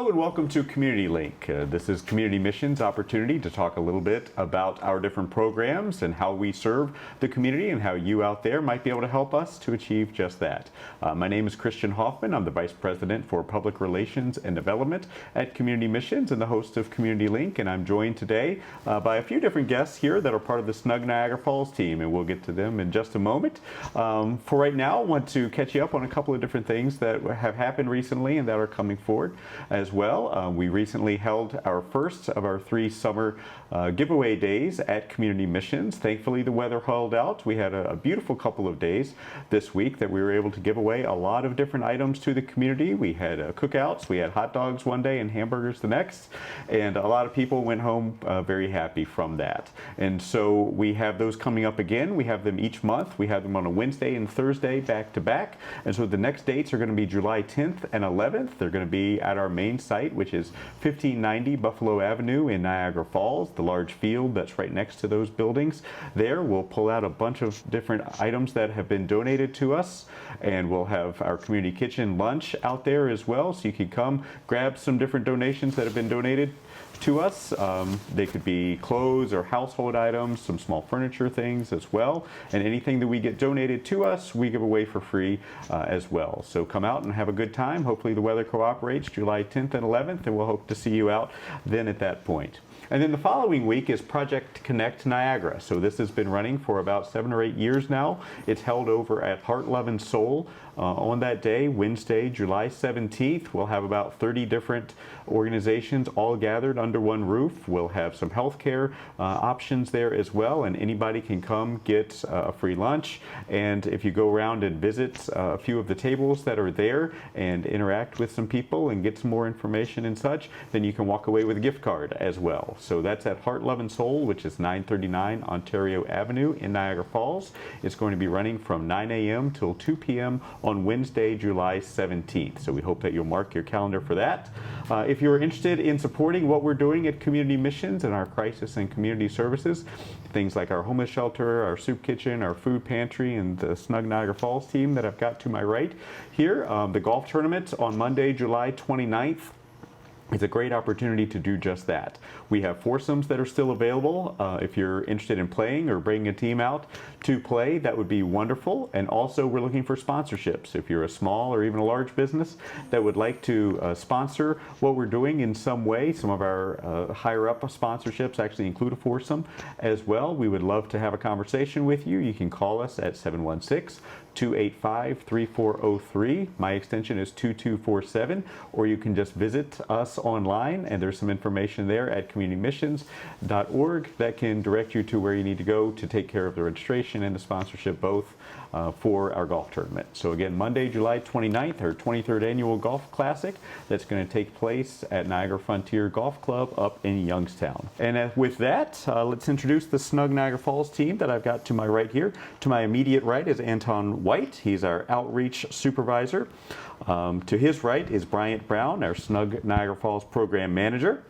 Hello and welcome to Community Link. This is Community Mission's opportunity to talk a little bit about our different programs and how we serve the community and how you out there might be able to help us to achieve just that. My name is Christian Hoffman. I'm the Vice President for Public Relations and Development at Community Missions and the host of Community Link. And I'm joined today by a few different guests here that are part of the SNUG Niagara Falls team, and we'll get to them in just a moment. For right now, I want to catch you up on a couple of different things that have happened recently and that are coming forward as well. We recently held our first of our 3 summer giveaway days at Community Missions. Thankfully, the weather held out. We had a beautiful couple of days this week that we were able to give away a lot of different items to the community. We had cookouts, we had hot dogs one day and hamburgers the next, and a lot of people went home very happy from that. And so we have those coming up again. We have them each month. We have them on a Wednesday and Thursday back to back. And so the next dates are going to be July 10th and 11th. They're going to be at our main site, which is 1590 Buffalo Avenue in Niagara Falls, the large field that's right next to those buildings. There we'll pull out a bunch of different items that have been donated to us, and we'll have our community kitchen lunch out there as well, so you can come grab some different donations that have been donated to us. They could be clothes or household items, some small furniture things as well, and anything that we get donated to us we give away for free as well. So come out and have a good time. Hopefully the weather cooperates July 10th and 11th, and we'll hope to see you out then at that point. And then the following week is Project Connect Niagara. So this has been running for about 7 or 8 years now. It's held over at Heart, Love, and Soul. On that day, Wednesday, July 17th, we'll have about 30 different organizations all gathered under one roof. We'll have some healthcare options there as well, and anybody can come get a free lunch. And if you go around and visit a few of the tables that are there and interact with some people and get some more information and such, then you can walk away with a gift card as well. So that's at Heart, Love, and Soul, which is 939 Ontario Avenue in Niagara Falls. It's going to be running from 9 a.m. till 2 p.m. on Wednesday, July 17th. So we hope that you'll mark your calendar for that. If you're interested in supporting what we're doing at Community Missions and our crisis and community services, things like our homeless shelter, our soup kitchen, our food pantry, and the SNUG Niagara Falls team that I've got to my right here, the golf tournament on Monday, July 29th. It's a great opportunity to do just that. We have foursomes that are still available. If you're interested in playing or bringing a team out to play, that would be wonderful. And also we're looking for sponsorships. If you're a small or even a large business that would like to sponsor what we're doing in some way, some of our higher up sponsorships actually include a foursome as well. We would love to have a conversation with you. You can call us at 716-285-3403. My extension is 2247, or you can just visit us online, and there's some information there at communitymissions.org that can direct you to where you need to go to take care of the registration and the sponsorship both for our golf tournament. So again, Monday, July 29th, our 23rd annual golf classic that's going to take place at Niagara Frontier Golf Club up in Youngstown. And with that, let's introduce the SNUG Niagara Falls team that I've got to my right here. To my immediate right is Antoine White. He's our outreach supervisor. To his right is Bryant Brown, our SNUG Niagara Falls program manager.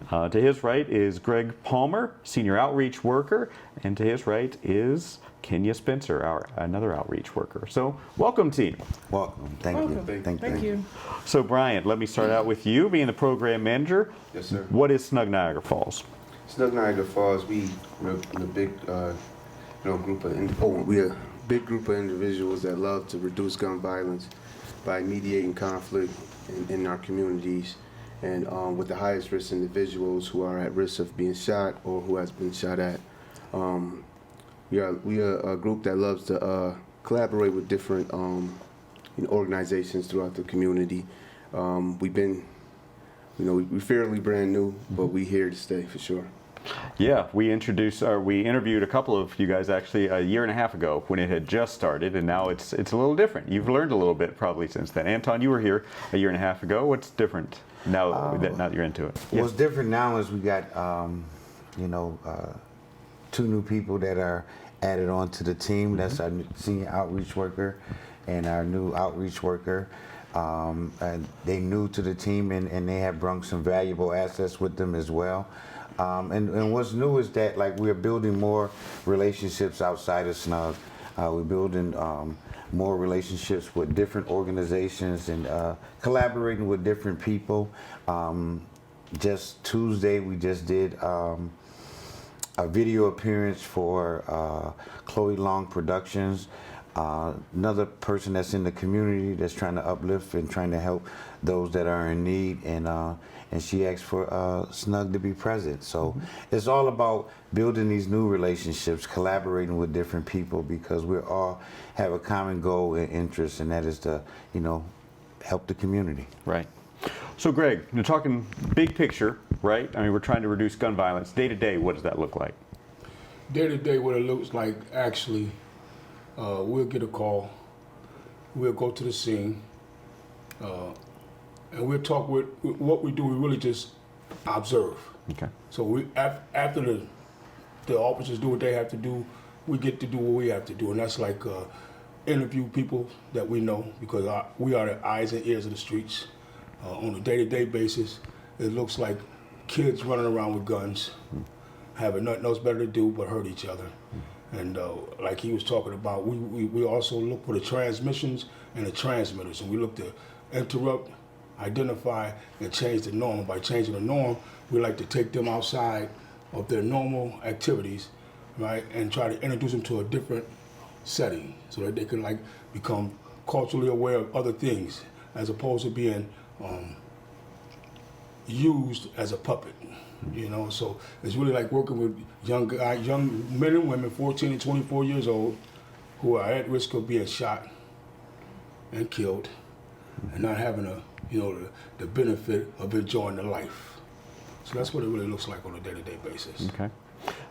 To his right is Greg Palmer, senior outreach worker, and to his right is Kenya Spencer, our another outreach worker. So welcome, team. Welcome. Thank you. Thank you. So Bryant, let me start out with you being the program manager. Yes, sir. What is SNUG Niagara Falls? SNUG Niagara Falls, we're a big, we're a big group of individuals that love to reduce gun violence by mediating conflict in our communities, and with the highest risk individuals who are at risk of being shot or who has been shot at. We are a group that loves to collaborate with different organizations throughout the community. We've been, we're fairly brand new, but we're here to stay for sure. Yeah, we interviewed a couple of you guys actually a year and a half ago when it had just started, and now it's a little different. You've learned a little bit probably since then. Anton, you were here a year and a half ago. What's different now that you're into it? What's different now is we got, 2 new people that are added on to the team. That's our senior outreach worker and our new outreach worker. And they new to the team, and they have brought some valuable assets with them as well. And what's new is that we're building more relationships outside of SNUG. We're building more relationships with different organizations and collaborating with different people. Just Tuesday, we just did a video appearance for Chloe Long Productions, another person that's in the community that's trying to uplift and trying to help those that are in need, and she asked for SNUG to be present. So it's all about building these new relationships, collaborating with different people, because we all have a common goal and interest, and that is to, help the community. Right. So Greg, you're talking big picture, right? I mean, we're trying to reduce gun violence. Day to day, what does that look like? Day to day, what it looks like, actually, we'll get a call, we'll go to the scene, and we'll talk with what we do. We really just observe. Okay. So we after the officers do what they have to do, we get to do what we have to do, and that's like interview people that we know, because we are the eyes and ears of the streets. On a day-to-day basis, it looks like kids running around with guns, having nothing else better to do but hurt each other. And like he was talking about, we also look for the transmissions and the transmitters, and we look to interrupt, identify, and change the norm. By changing the norm, we like to take them outside of their normal activities, right, and try to introduce them to a different setting so that they can become culturally aware of other things, as opposed to being used as a puppet, So it's really like working with young men and women, 14 and 24 years old, who are at risk of being shot and killed, and not having the benefit of enjoying the life. So that's what it really looks like on a day-to-day basis. Okay.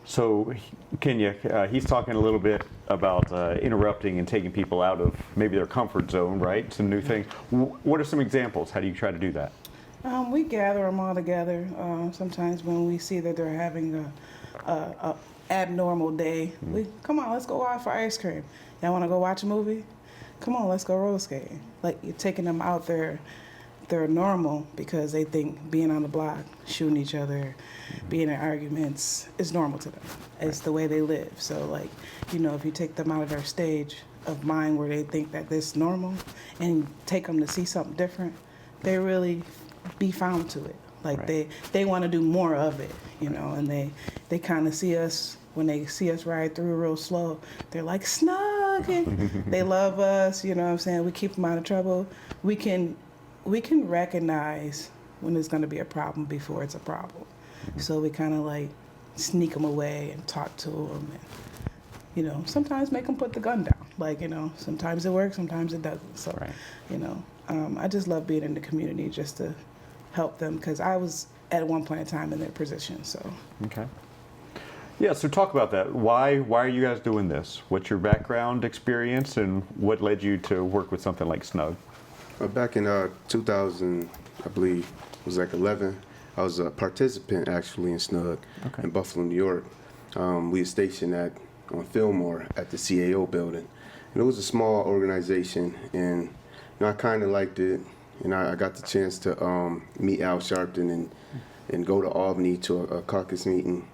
So Kenya, he's talking a little bit about interrupting and taking people out of maybe their comfort zone, right? Some new things. What are some examples? How do you try to do that? We gather them all together. Sometimes when we see that they're having a abnormal day, we come on, let's go out for ice cream. Y'all want to go watch a movie? Come on, let's go roller skating. Like, you're taking them out there. They're normal because they think being on the block, shooting each other, being in arguments is normal to them. It's the way they live. So if you take them out of their stage of mind where they think that this is normal and take them to see something different, they really be found to it. Right. They want to do more of it, and they kind of see us, when they see us ride through real slow, they're like, SNUG, and they love us, you know what I'm saying? We keep them out of trouble. We can recognize when there's going to be a problem before it's a problem. So we kind of sneak them away and talk to them, and sometimes make them put the gun down. Sometimes it works, sometimes it doesn't. So right. I just love being in the community just to help them, because I was at one point in time in their position. So okay. Yeah, so talk about that. Why are you guys doing this? What's your background experience, and what led you to work with something like SNUG? Back in 2000, I believe, it was 11, I was a participant actually in SNUG in Buffalo, New York. We were stationed on Fillmore at the CAO building. And it was a small organization, and I kind of liked it. And I got the chance to meet Al Sharpton and go to Albany to a caucus meeting,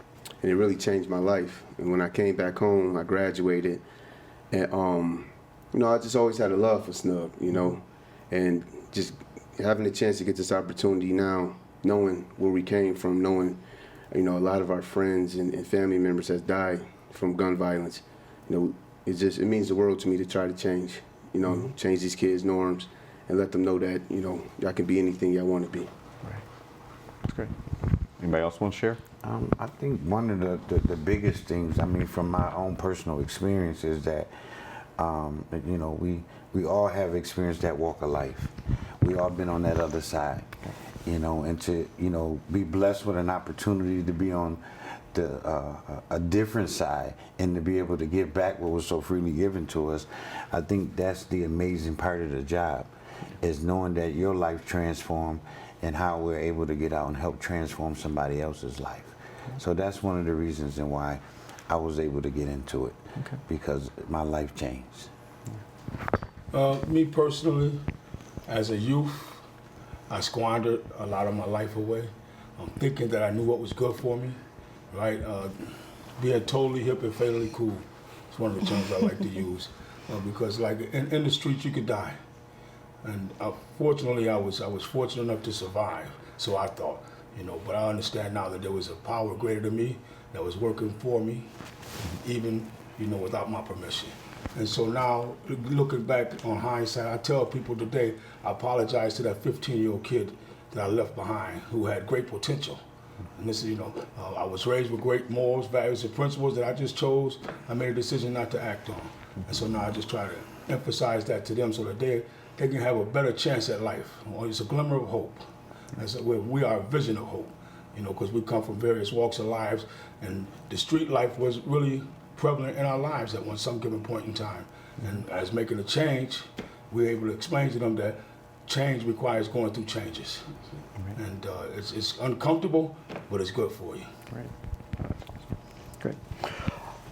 and it really changed my life. And when I came back home, I graduated, and I just always had a love for SNUG, and just having the chance to get this opportunity now, knowing where we came from, knowing, a lot of our friends and family members has died from gun violence, it means the world to me to try to change, change these kids' norms and let them know that, y'all can be anything y'all want to be. Right. That's great. Anybody else want to share? I think one of the biggest things, from my own personal experience, is that, we all have experienced that walk of life. We all been on that other side, and to, be blessed with an opportunity to be on a different side and to be able to give back what was so freely given to us. I think that's the amazing part of the job, is knowing that your life transformed and how we're able to get out and help transform somebody else's life. So that's one of the reasons and why I was able to get into it, because my life changed. Me personally, as a youth, I squandered a lot of my life away. I'm thinking that I knew what was good for me, right? Being totally hip and fatally cool is one of the terms I like to use. because like in the streets you could die. And fortunately, I was fortunate enough to survive. So I thought, but I understand now that there was a power greater than me that was working for me, even without my permission. And so now, looking back on hindsight, I tell people today, I apologize to that 15-year-old kid that I left behind who had great potential. And this is, I was raised with great morals, values, and principles that I just chose. I made a decision not to act on. And so now I just try to emphasize that to them so that they can have a better chance at life. It's a glimmer of hope. And so we are a vision of hope, because we come from various walks of lives, and the street life was really prevalent in our lives at some given point in time. And as making a change, we're able to explain to them that change requires going through changes. Right. And it's uncomfortable, but it's good for you. Right. Great.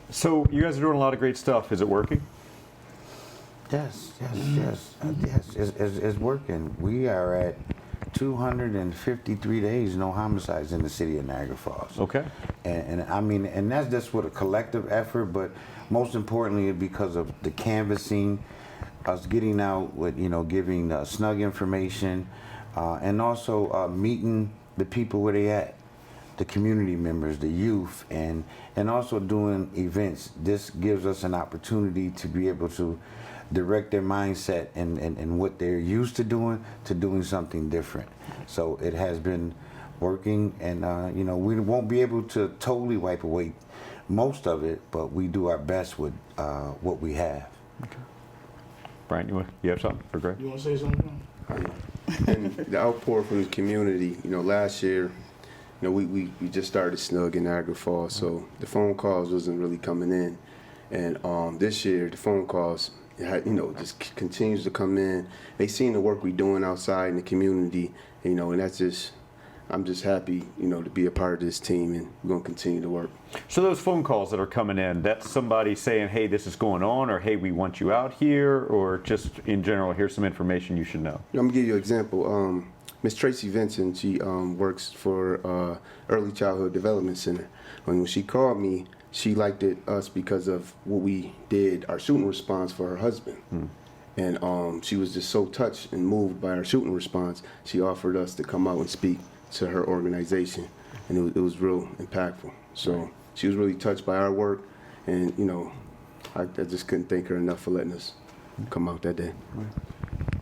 So you guys are doing a lot of great stuff. Is it working? Yes. It's working. We are at 253 days, no homicides in the city of Niagara Falls. Okay. And I mean, and that's just with a collective effort, but most importantly, because of the canvassing, us getting out with, giving SNUG information, and also meeting the people where they at, the community members, the youth, and also doing events. This gives us an opportunity to be able to direct their mindset and what they're used to doing something different. So it has been working, and we won't be able to totally wipe away most of it, but we do our best with what we have. Okay. Bryant, you have something for Greg? You want to say something? And the outpour from the community, last year, we just started SNUG in Niagara Falls, so the phone calls wasn't really coming in. And this year, the phone calls, just continues to come in. They seen the work we're doing outside in the community, and that's just, I'm just happy, to be a part of this team, and we're going to continue to work. So those phone calls that are coming in, that's somebody saying, hey, this is going on, or hey, we want you out here, or just in general, here's some information you should know? I'm going to give you an example. Miss Tracy Vincent, she works for Early Childhood Development Center. When she called me, she liked us because of what we did, our shooting response for her husband. And she was just so touched and moved by our shooting response, she offered us to come out and speak to her organization. And it was real impactful. So she was really touched by our work. And, I just couldn't thank her enough for letting us come out that day.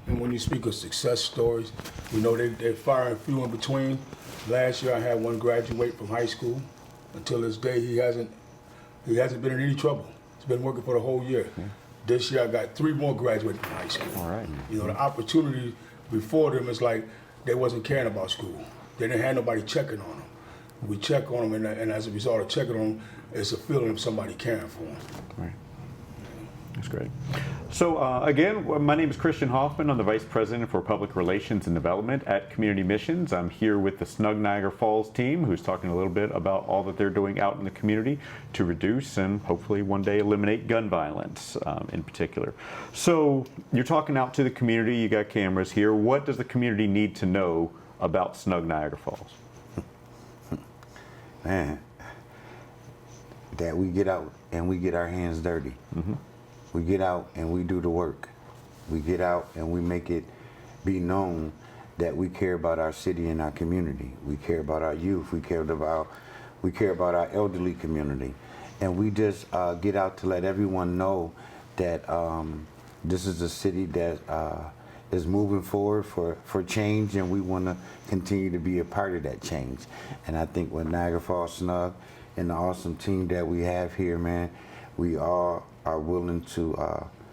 And when you speak of success stories, they're far and few in between. Last year I had one graduate from high school. Until this day, he hasn't been in any trouble. He's been working for the whole year. This year I got 3 more graduating from high school. All right. The opportunity before them is like they wasn't caring about school. They didn't have nobody checking on them. We check on them, and as a result of checking on them, it's a feeling of somebody caring for them. Right. That's great. So again, my name is Christian Hoffman. I'm the Vice President for Public Relations and Development at Community Missions. I'm here with the SNUG Niagara Falls team, who's talking a little bit about all that they're doing out in the community to reduce and hopefully one day eliminate gun violence in particular. So you're talking out to the community, you got cameras here. What does the community need to know about SNUG Niagara Falls? Man, that we get out and we get our hands dirty. We get out and we do the work. We get out and we make it be known that we care about our city and our community. We care about our youth. We care about our elderly community. And we just get out to let everyone know that this is a city that is moving forward for change, and we want to continue to be a part of that change. And I think with Niagara Falls SNUG and the awesome team that we have here, man, we all are willing to